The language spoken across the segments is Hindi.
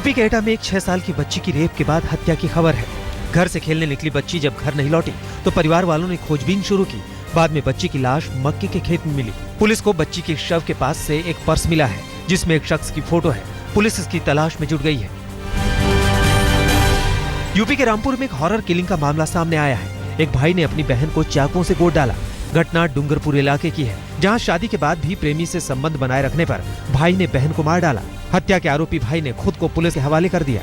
यूपी के एटा में एक 6 साल की बच्ची की रेप के बाद हत्या की खबर है। घर से खेलने निकली बच्ची जब घर नहीं लौटी तो परिवार वालों ने खोजबीन शुरू की। बाद में बच्ची की लाश मक्के के खेत में मिली। पुलिस को बच्ची के शव के पास से एक पर्स मिला है जिसमें एक शख्स की फोटो है। पुलिस इसकी तलाश में जुट गई है। यूपी के रामपुर में एक हॉरर किलिंग का मामला सामने आया है। एक भाई ने अपनी बहन को चाकुओं से गोद डाला। घटना डूंगरपुर इलाके की है, जहां शादी के बाद भी प्रेमी से संबंध बनाए रखने पर भाई ने बहन को मार डाला। हत्या के आरोपी भाई ने खुद को पुलिस के हवाले कर दिया।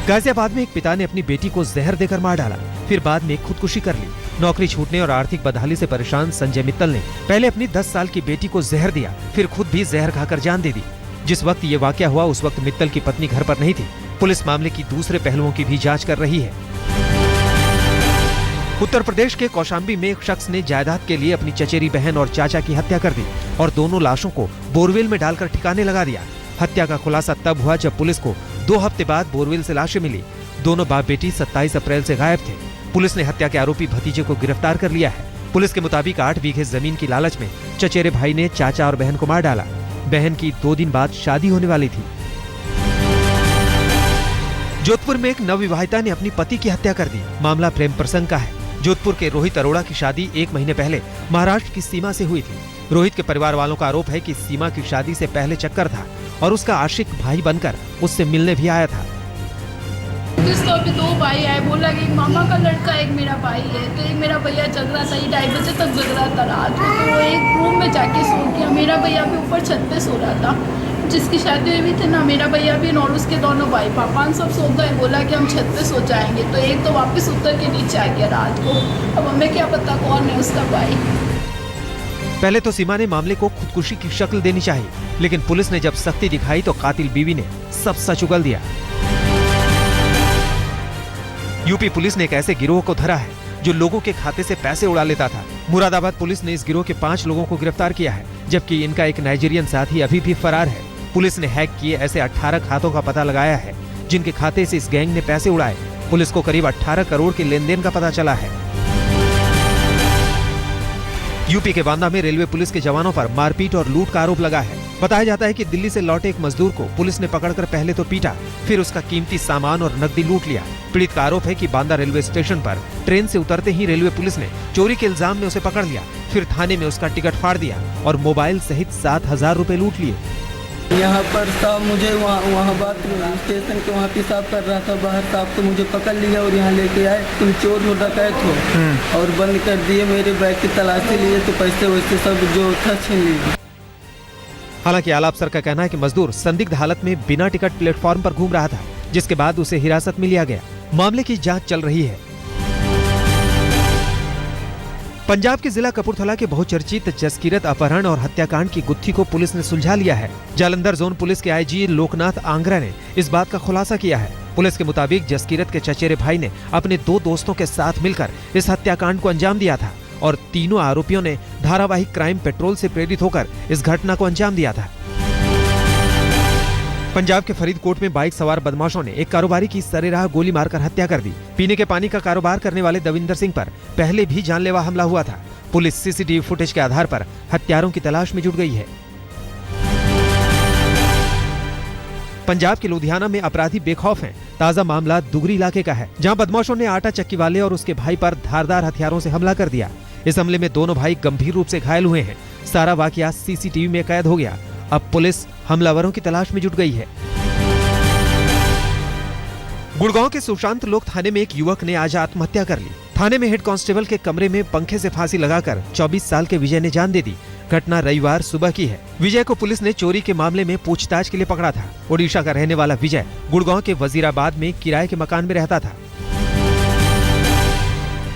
गाजियाबाद में एक पिता ने अपनी बेटी को जहर देकर मार डाला, फिर बाद में खुदकुशी कर ली। नौकरी छूटने और आर्थिक बदहाली से परेशान संजय मित्तल ने पहले अपनी 10 साल की बेटी को जहर दिया, फिर खुद भी जहर खाकर जान दे दी। जिस वक्त ये वाकया हुआ उस वक्त मित्तल की पत्नी घर पर नहीं थी। पुलिस मामले की दूसरे पहलुओं की भी जांच कर रही है। उत्तर प्रदेश के कौशाम्बी में एक शख्स ने जायदाद के लिए अपनी चचेरी बहन और चाचा की हत्या कर दी और दोनों लाशों को बोरवेल में डालकर ठिकाने लगा दिया। हत्या का खुलासा तब हुआ जब पुलिस को 2 हफ्ते बाद बोरवेल से लाशें मिली। दोनों बाप बेटी 27 अप्रैल से गायब थे। पुलिस ने हत्या के आरोपी भतीजे को गिरफ्तार कर लिया है। पुलिस के मुताबिक 8 बीघे जमीन की लालच में चचेरे भाई ने चाचा और बहन को मार डाला। बहन की 2 दिन बाद शादी होने वाली थी। जोधपुर में एक नवविवाहिता ने अपनी पति की हत्या कर दी। मामला प्रेम प्रसंग का है। जोधपुर के रोहित अरोड़ा की शादी 1 महीने पहले महाराष्ट्र की सीमा से हुई थी। रोहित के परिवार वालों का आरोप है कि सीमा की शादी से पहले चक्कर था और उसका आशिक भाई बनकर उससे मिलने भी आया था। अभी 2 भाई आए, बोला कि मामा का लड़का एक मेरा भाई है, तो एक मेरा भैया जग रहा था। 2:30 बजे तक जग रहा था रात को, तो वो एक रूम में जाके सो गया। मेरा भैया भी ऊपर छत पे सो रहा था, जिसकी शादी हुई भी थी ना, मेरा भैया भी और उसके दोनों भाई पापा सब सो गए। बोला कि हम छत पे सो जाएंगे, तो एक तो वापस उतर के नीचे आ गया रात को। अब हमें क्या पता कौन है उसका भाई। पहले तो सीमा ने मामले को खुदकुशी की शक्ल देनी चाहिए, लेकिन पुलिस ने जब सख्ती दिखाई तो कातिल बीवी ने सब सच उगल दिया। यूपी पुलिस ने एक ऐसे गिरोह को धरा है जो लोगों के खाते से पैसे उड़ा लेता था। मुरादाबाद पुलिस ने इस गिरोह के 5 लोगों को गिरफ्तार किया है, जबकि इनका एक नाइजीरियन साथी अभी भी फरार है। पुलिस ने हैक किए ऐसे 18 खातों का पता लगाया है जिनके खाते से इस गैंग ने पैसे उड़ाए। पुलिस को करीब 18 करोड़ के लेनदेन का पता चला है। यूपी के बांदा में रेलवे पुलिस के जवानों पर मारपीट और लूट का आरोप लगा है। बताया जाता है कि दिल्ली से लौटे एक मजदूर को पुलिस ने पकड़कर पहले तो पीटा, फिर उसका कीमती सामान और नकदी लूट लिया। पीड़ित का आरोप है कि बांदा रेलवे स्टेशन पर ट्रेन से उतरते ही रेलवे पुलिस ने चोरी के इल्जाम में उसे पकड़ लिया, फिर थाने में उसका टिकट फाड़ दिया और मोबाइल सहित 7,000 रुपए लूट लिए। यहाँ पर साहब मुझे वहाँ बात स्टेशन के वहाँ पेशाब कर रहा था बाहर, साहब तो मुझे पकड़ लिया और यहाँ लेके आए। तुम चोर हो, डकैत हो, और बंद कर दिए। मेरे बैग की तलाशी लिए तो पैसे वैसे सब जो था छीन लिए। हालांकि आला अफसर का कहना है कि मजदूर संदिग्ध हालत में बिना टिकट प्लेटफॉर्म पर घूम रहा था, जिसके बाद उसे हिरासत में लिया गया। मामले की जांच चल रही है। पंजाब के जिला कपूरथला के बहुचर्चित जसकीरत अपहरण और हत्याकांड की गुत्थी को पुलिस ने सुलझा लिया है। जालंधर जोन पुलिस के आईजी लोकनाथ आंगरा ने इस बात का खुलासा किया है। पुलिस के मुताबिक जसकीरत के चचेरे भाई ने अपने 2 दोस्तों के साथ मिलकर इस हत्याकांड को अंजाम दिया था और तीनों आरोपियों ने धारावाहिक क्राइम पेट्रोल से प्रेरित होकर इस घटना को अंजाम दिया था। पंजाब के फरीदकोट में बाइक सवार बदमाशों ने एक कारोबारी की सरेराह गोली मारकर हत्या कर दी। पीने के पानी का कारोबार करने वाले दविंदर सिंह पर पहले भी जानलेवा हमला हुआ था। पुलिस सीसीटीवी फुटेज के आधार पर हत्यारों की तलाश में जुट गई है। पंजाब के लुधियाना में अपराधी बेखौफ हैं। ताजा मामला दुगरी इलाके का है, जहां बदमाशों ने आटा चक्की वाले और उसके भाई पर धारदार हथियारों से हमला कर दिया। इस हमले में दोनों भाई गंभीर रूप से घायल हुए हैं। सारा वाकया सीसीटीवी में कैद हो गया। अब पुलिस हमलावरों की तलाश में जुट गई है। गुड़गांव के सुशांत लोक थाने में एक युवक ने आज आत्महत्या कर ली। थाने में हेड कांस्टेबल के कमरे में पंखे से फांसी लगाकर 24 साल के विजय ने जान दे दी। घटना रविवार सुबह की है। विजय को पुलिस ने चोरी के मामले में पूछताछ के लिए पकड़ा था। ओडिशा का रहने वाला विजय गुड़गांव के वजीराबाद में किराए के मकान में रहता था।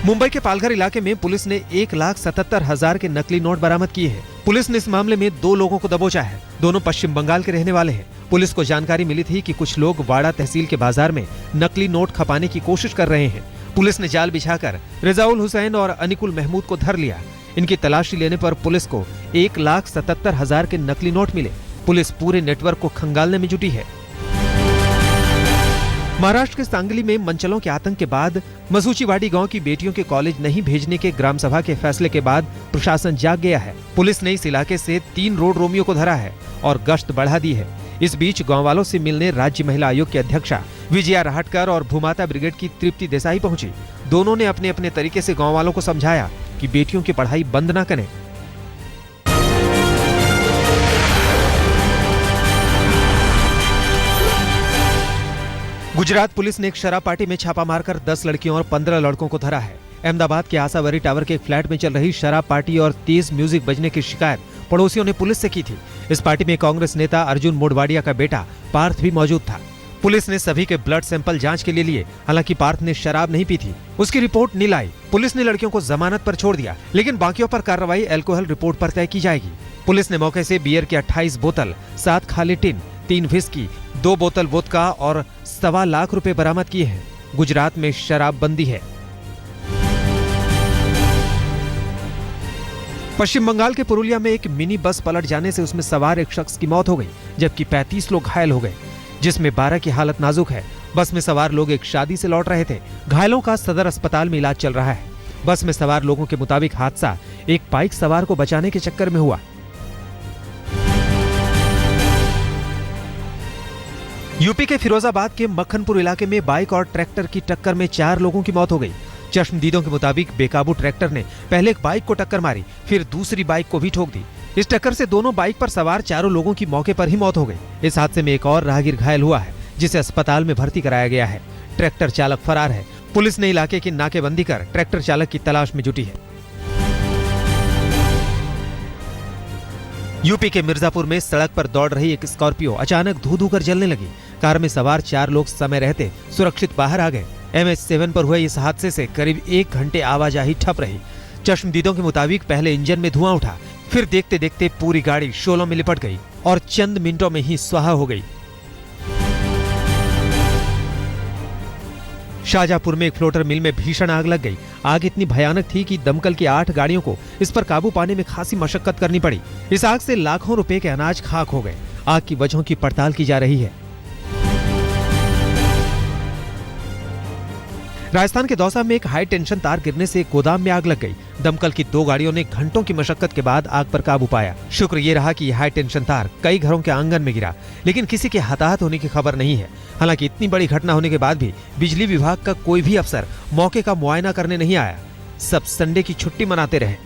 मुंबई के पालघर इलाके में पुलिस ने 1,77,000 के नकली नोट बरामद किए हैं। पुलिस ने इस मामले में 2 लोगों को दबोचा है। दोनों पश्चिम बंगाल के रहने वाले हैं। पुलिस को जानकारी मिली थी कि कुछ लोग वाड़ा तहसील के बाजार में नकली नोट खपाने की कोशिश कर रहे हैं। पुलिस ने जाल बिछाकर रिजाउल हुसैन और अनिकुल महमूद को धर लिया। इनकी तलाशी लेने पर पुलिस को 1,77,000 के नकली नोट मिले। पुलिस पूरे नेटवर्क को खंगालने में जुटी है। महाराष्ट्र के सांगली में मंचलों के आतंक के बाद मसूचीवाड़ी गांव की बेटियों के कॉलेज नहीं भेजने के ग्राम सभा के फैसले के बाद प्रशासन जाग गया है। पुलिस ने इस इलाके से 3 रोड रोमियो को धरा है और गश्त बढ़ा दी है। इस बीच गांव वालों से मिलने राज्य महिला आयोग की अध्यक्षा विजया राहटकर और भूमाता ब्रिगेड की तृप्ति देसाई पहुंची। दोनों ने अपने अपने तरीके से गांव वालों को समझाया कि बेटियों की पढ़ाई बंद न करें। गुजरात पुलिस ने एक शराब पार्टी में छापा मारकर 10 लड़कियों और 15 लड़कों को धरा है। अहमदाबाद के आसावरी टावर के एक फ्लैट में चल रही शराब पार्टी और तेज म्यूजिक बजने की शिकायत पड़ोसियों ने पुलिस से की थी। इस पार्टी में कांग्रेस नेता अर्जुन मोडवाडिया का बेटा पार्थ भी मौजूद था। पुलिस ने सभी के ब्लड सैंपल जांच के लिए लिए। हालांकि पार्थ ने शराब नहीं पी थी, उसकी रिपोर्ट नहीं लाई। पुलिस ने लड़कियों को जमानत पर छोड़ दिया, लेकिन बाकियों पर कार्रवाई अल्कोहल रिपोर्ट पर तय की जाएगी। पुलिस ने मौके से बियर की 28 बोतल, 7 खाली टिन, 3 व्हिस्की, 2 बोतल वोदका और 1.25 लाख रुपए बरामद किए हैं। गुजरात में शराब बंदी है। पश्चिम बंगाल के पुरुलिया में एक मिनी बस पलट जाने से उसमें सवार एक शख्स की मौत हो गई, जबकि 35 लोग घायल हो गए, जिसमें 12 की हालत नाजुक है। बस में सवार लोग एक शादी से लौट रहे थे। घायलों का सदर अस्पताल में इलाज चल रहा है। बस में सवार लोगों के मुताबिक हादसा एक बाइक सवार को बचाने के चक्कर में हुआ। यूपी के फिरोजाबाद के मक्खनपुर इलाके में बाइक और ट्रैक्टर की टक्कर में 4 लोगों की मौत हो गई। चश्मदीदों के मुताबिक बेकाबू ट्रैक्टर ने पहले एक बाइक को टक्कर मारी, फिर दूसरी बाइक को भी ठोक दी। इस टक्कर से दोनों बाइक पर सवार 4 लोगों की मौके पर ही मौत हो गई। इस हादसे में एक और राहगीर घायल हुआ है, जिसे अस्पताल में भर्ती कराया गया है। ट्रैक्टर चालक फरार है। पुलिस ने इलाके की नाकेबंदी कर ट्रैक्टर चालक की तलाश में जुटी है। यूपी के मिर्जापुर में सड़क पर दौड़ रही एक स्कॉर्पियो अचानक धू-धू कर जलने लगी। कार में सवार 4 लोग समय रहते सुरक्षित बाहर आ गए। MH7 पर हुए इस हादसे से करीब 1 घंटे आवाजाही ठप रही। चश्मदीदों के मुताबिक पहले इंजन में धुआं उठा, फिर देखते देखते पूरी गाड़ी शोलों में लिपट गई और चंद मिनटों में ही स्वाहा हो गई। शाहजहांपुर में एक फ्लोटर मिल में भीषण आग लग गई। आग इतनी भयानक थी कि दमकल की 8 गाड़ियों को इस पर काबू पाने में खासी मशक्कत करनी पड़ी। इस आग से लाखों रुपए के अनाज खाक हो गए। आग की वजहों की पड़ताल की जा रही है। राजस्थान के दौसा में एक हाई टेंशन तार गिरने से गोदाम में आग लग गई। दमकल की 2 गाड़ियों ने घंटों की मशक्कत के बाद आग पर काबू पाया। शुक्र ये रहा कि यह हाई टेंशन तार कई घरों के आंगन में गिरा, लेकिन किसी के हताहत होने की खबर नहीं है। हालांकि इतनी बड़ी घटना होने के बाद भी बिजली विभाग का कोई भी अफसर मौके का मुआयना करने नहीं आया। सब संडे की छुट्टी मनाते रहे।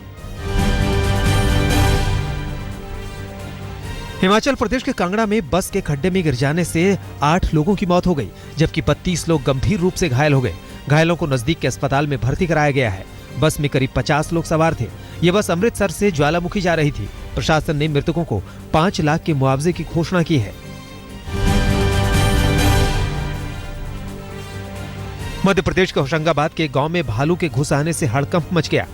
हिमाचल प्रदेश के कांगड़ा में बस के खड्डे में गिर जाने से 8 लोगों की मौत हो गई, जबकि 32 लोग गंभीर रूप से घायल हो गए। घायलों को नजदीक के अस्पताल में भर्ती कराया गया है। बस में करीब 50 लोग सवार थे। ये बस अमृतसर से ज्वालामुखी जा रही थी। प्रशासन ने मृतकों को 5 लाख के मुआवजे की घोषणा की है। मध्य प्रदेश के होशंगाबाद के गांव में भालू के घुस आने से हड़कंप मच गया।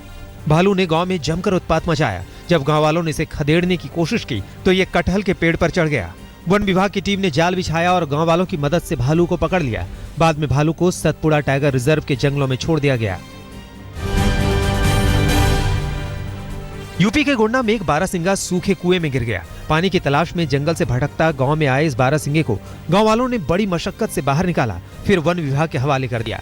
भालू ने गांव में जमकर उत्पात मचाया। जब गांव वालों ने इसे खदेड़ने की कोशिश की तो ये कटहल के पेड़ पर चढ़ गया। वन विभाग की टीम ने जाल बिछाया और गांव वालों की मदद से भालू को पकड़ लिया। बाद में भालू को सतपुड़ा टाइगर रिजर्व के जंगलों में छोड़ दिया गया। यूपी के गोंडा में एक बारहसिंगा सूखे कुएं में गिर गया। पानी की तलाश में जंगल से भटकता गांव में आए इस बारहसिंगे को गांव वालों ने बड़ी मशक्कत से बाहर निकाला, फिर वन विभाग के हवाले कर दिया।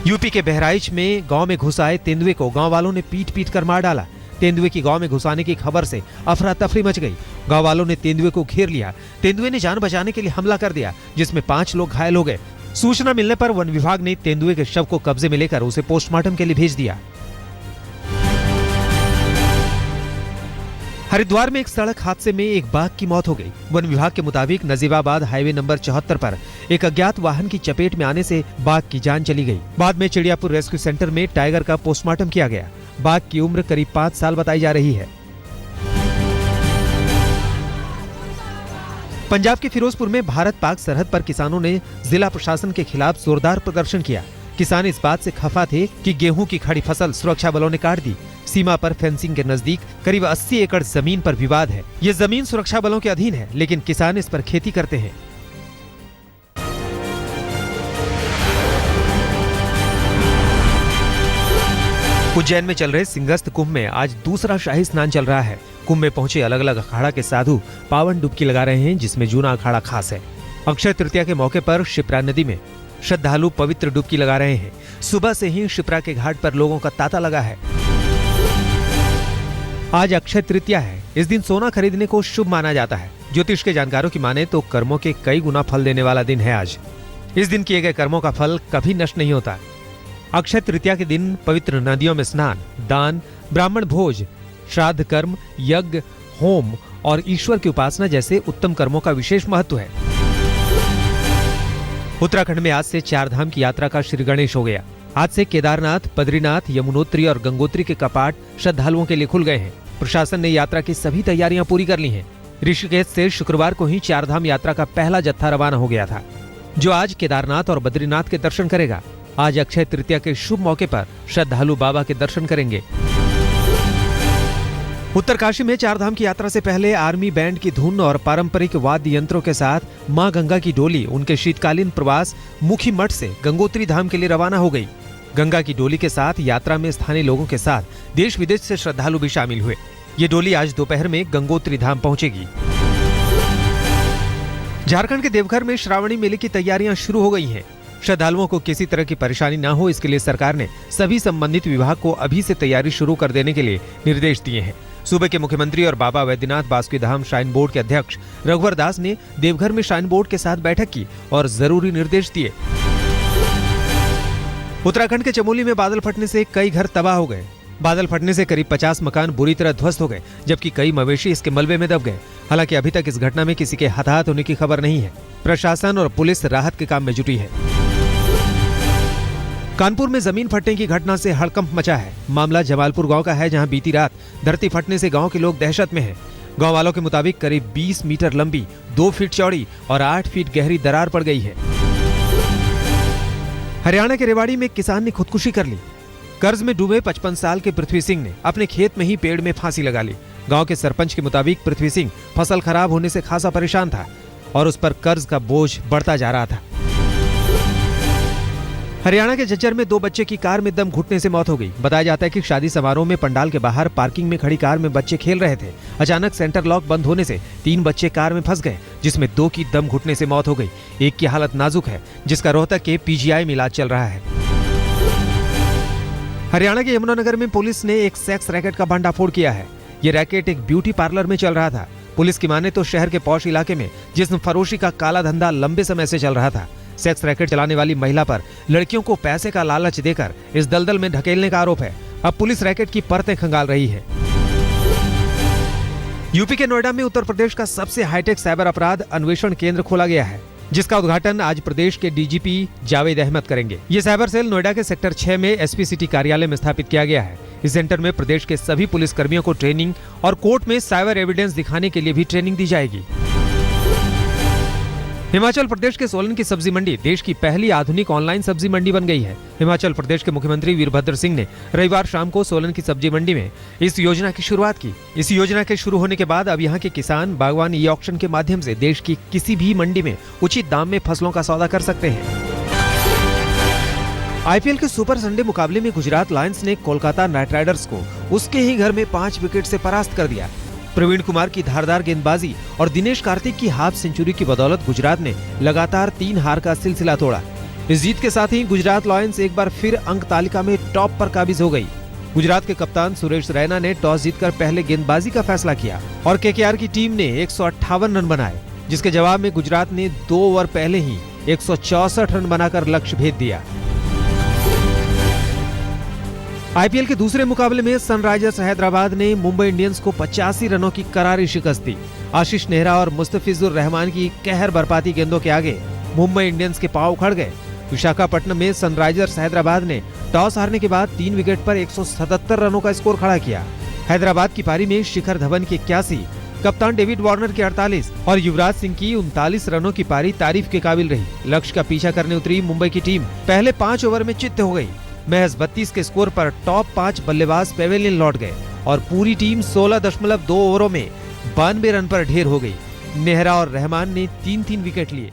यूपी के बहराइच में गांव में घुस आए तेंदुए को गांव वालों ने पीट पीट कर मार डाला। तेंदुए की गांव में घुस आने की खबर से अफरा तफरी मच गई। गांव वालों ने तेंदुए को घेर लिया। तेंदुए ने जान बचाने के लिए हमला कर दिया, जिसमें 5 लोग घायल हो गए। सूचना मिलने पर वन विभाग ने तेंदुए के शव को कब्जे में लेकर उसे पोस्टमार्टम के लिए भेज दिया। हरिद्वार में एक सड़क हादसे में एक बाघ की मौत हो गई। वन विभाग के मुताबिक नजीबाबाद हाईवे नंबर 74 पर एक अज्ञात वाहन की चपेट में आने से बाघ की जान चली गई। बाद में चिड़ियापुर रेस्क्यू सेंटर में टाइगर का पोस्टमार्टम किया गया। बाघ की उम्र करीब 5 साल बताई जा रही है। पंजाब के फिरोजपुर में भारत पाक सरहद पर किसानों ने जिला प्रशासन के खिलाफ जोरदार प्रदर्शन किया। किसान इस बात से खफा थे कि गेहूं की खड़ी फसल सुरक्षा बलों ने काट दी। सीमा पर फेंसिंग के नजदीक करीब 80 एकड़ जमीन पर विवाद है। ये जमीन सुरक्षा बलों के अधीन है, लेकिन किसान इस पर खेती करते हैं। उज्जैन में चल रहे सिंहस्थ कुंभ में आज दूसरा शाही स्नान चल रहा है। कुंभ में पहुंचे अलग अलग अखाड़ा के साधु पावन डुबकी लगा रहे हैं, जिसमें जूना अखाड़ा खास है। अक्षय तृतीया के मौके पर शिप्रा नदी में श्रद्धालु पवित्र डुबकी लगा रहे हैं। सुबह से ही शिप्रा के घाट पर लोगों का तांता लगा है। आज अक्षय तृतीया है। इस दिन सोना खरीदने को शुभ माना जाता है। ज्योतिष के जानकारों की माने तो कर्मों के कई गुना फल देने वाला दिन है आज। इस दिन किए गए कर्मों का फल कभी नष्ट नहीं होता। अक्षय तृतीया के दिन पवित्र नदियों में स्नान, दान, ब्राह्मण भोज, श्राद्ध कर्म, यज्ञ, होम और ईश्वर की उपासना जैसे उत्तम कर्मों का विशेष महत्व है। उत्तराखंड में आज से 4 धाम की यात्रा का श्री गणेश हो गया। आज से केदारनाथ, बद्रीनाथ, यमुनोत्री और गंगोत्री के कपाट श्रद्धालुओं के लिए खुल गए हैं। प्रशासन ने यात्रा की सभी तैयारियां पूरी कर ली हैं। ऋषिकेश से शुक्रवार को ही 4 धाम यात्रा का पहला जत्था रवाना हो गया था, जो आज केदारनाथ और बद्रीनाथ के दर्शन करेगा। आज अक्षय तृतीया के शुभ मौके पर श्रद्धालु बाबा के दर्शन करेंगे। उत्तरकाशी में 4 धाम की यात्रा से पहले आर्मी बैंड की धुन और पारंपरिक वाद्य यंत्रों के साथ मां गंगा की डोली उनके शीतकालीन प्रवास मुखी मठ से गंगोत्री धाम के लिए रवाना हो गई। गंगा की डोली के साथ यात्रा में स्थानीय लोगों के साथ देश विदेश से श्रद्धालु भी शामिल हुए। ये डोली आज दोपहर में गंगोत्री धाम पहुंचेगी। झारखंड के देवघर में श्रावणी मेले की तैयारियां शुरू हो गई हैं। श्रद्धालुओं को किसी तरह की परेशानी न हो, इसके लिए सरकार ने सभी संबंधित विभाग को अभी से तैयारी शुरू कर देने के लिए निर्देश दिए हैं। सूबे के मुख्यमंत्री और बाबा वैद्यनाथ बासुकीधाम श्राइन बोर्ड के अध्यक्ष रघुवर दास ने देवघर में श्राइन बोर्ड के साथ बैठक की और जरूरी निर्देश दिए। उत्तराखंड के चमोली में बादल फटने से कई घर तबाह हो गए। बादल फटने से करीब 50 मकान बुरी तरह ध्वस्त हो गए, जबकि कई मवेशी इसके मलबे में दब गए। हालांकि अभी तक इस घटना में किसी के हताहत होने की खबर नहीं है। प्रशासन और पुलिस राहत के काम में जुटी है। कानपुर में जमीन फटने की घटना से हड़कंप मचा है। मामला जमालपुर गांव का है, जहां बीती रात धरती फटने से गांव के लोग दहशत में हैं। गांव वालों के मुताबिक करीब 20 मीटर लंबी, 2 फीट चौड़ी और 8 फीट गहरी दरार पड़ गई है। हरियाणा के रेवाड़ी में किसान ने खुदकुशी कर ली। कर्ज में डूबे 55 साल के पृथ्वी सिंह ने अपने खेत में ही पेड़ में फांसी लगा ली। गांव के सरपंच के मुताबिक पृथ्वी सिंह फसल खराब होने से खासा परेशान था और उस पर कर्ज का बोझ बढ़ता जा रहा था। हरियाणा के झज्जर में 2 बच्चे की कार में दम घुटने से मौत हो गई। बताया जाता है कि शादी समारोह में पंडाल के बाहर पार्किंग में खड़ी कार में बच्चे खेल रहे थे। अचानक सेंटर लॉक बंद होने से 3 बच्चे कार में फंस गए, जिसमें 2 की दम घुटने से मौत हो गई। एक की हालत नाजुक है, जिसका रोहतक के पीजीआई में इलाज चल रहा है। हरियाणा के यमुनानगर में पुलिस ने एक सेक्स रैकेट का भंडाफोड़ किया है। ये रैकेट एक ब्यूटी पार्लर में चल रहा था। पुलिस की माने तो शहर के पौष इलाके में जिस्म फरोशी का काला धंधा लंबे समय से चल रहा था। सेक्स रैकेट चलाने वाली महिला पर लड़कियों को पैसे का लालच देकर इस दलदल में ढकेलने का आरोप है। अब पुलिस रैकेट की परतें खंगाल रही है। यूपी के नोएडा में उत्तर प्रदेश का सबसे हाईटेक साइबर अपराध अन्वेषण केंद्र खोला गया है, जिसका उद्घाटन आज प्रदेश के डीजीपी जावेद अहमद करेंगे। ये साइबर सेल नोएडा के सेक्टर 6 में एसपी सिटी कार्यालय में स्थापित किया गया है। इस सेंटर में प्रदेश के सभी पुलिस कर्मियों को ट्रेनिंग और कोर्ट में साइबर एविडेंस दिखाने के लिए भी ट्रेनिंग दी जाएगी। हिमाचल प्रदेश के सोलन की सब्जी मंडी देश की पहली आधुनिक ऑनलाइन सब्जी मंडी बन गई है। हिमाचल प्रदेश के मुख्यमंत्री वीरभद्र सिंह ने रविवार शाम को सोलन की सब्जी मंडी में इस योजना की शुरुआत की। इस योजना के शुरू होने के बाद अब यहाँ के किसान बागवान ई ऑक्शन के माध्यम से देश की किसी भी मंडी में उचित दाम में फसलों का सौदा कर सकते हैं। आईपीएल के सुपर संडे मुकाबले में गुजरात लायंस ने कोलकाता नाइट राइडर्स को उसके ही घर में 5 विकेट से परास्त कर दिया। प्रवीण कुमार की धारदार गेंदबाजी और दिनेश कार्तिक की हाफ सेंचुरी की बदौलत गुजरात ने लगातार 3 हार का सिलसिला तोड़ा। इस जीत के साथ ही गुजरात लायंस एक बार फिर अंक तालिका में टॉप पर काबिज हो गई। गुजरात के कप्तान सुरेश रैना ने टॉस जीतकर पहले गेंदबाजी का फैसला किया और केकेआर की टीम ने 158 रन बनाए, जिसके जवाब में गुजरात ने 2 ओवर पहले ही 164 रन बनाकर लक्ष्य भेद दिया। आईपीएल के दूसरे मुकाबले में सनराइजर्स हैदराबाद ने मुंबई इंडियंस को 85 रनों की करारी शिकस्त दी। आशीष नेहरा और मुस्तफिजुर रहमान की कहर बरपाती गेंदों के आगे मुंबई इंडियंस के पांव उखड़ गए। विशाखापट्टनम में सनराइजर्स हैदराबाद ने टॉस हारने के बाद 3 विकेट पर 177 रनों का स्कोर खड़ा किया। हैदराबाद की पारी में शिखर धवन की 81, कप्तान डेविड वार्नर के 48 और युवराज सिंह की 39 रनों की पारी तारीफ के काबिल रही। लक्ष्य का पीछा करने उतरी मुंबई की टीम पहले 5 ओवर में चित्त हो गई। महज 32 के स्कोर पर टॉप 5 बल्लेबाज पेवेलियन लौट गए और पूरी टीम 16.2 ओवरों में 92 रन पर ढेर हो गई। नेहरा और रहमान ने 3-3 विकेट लिए।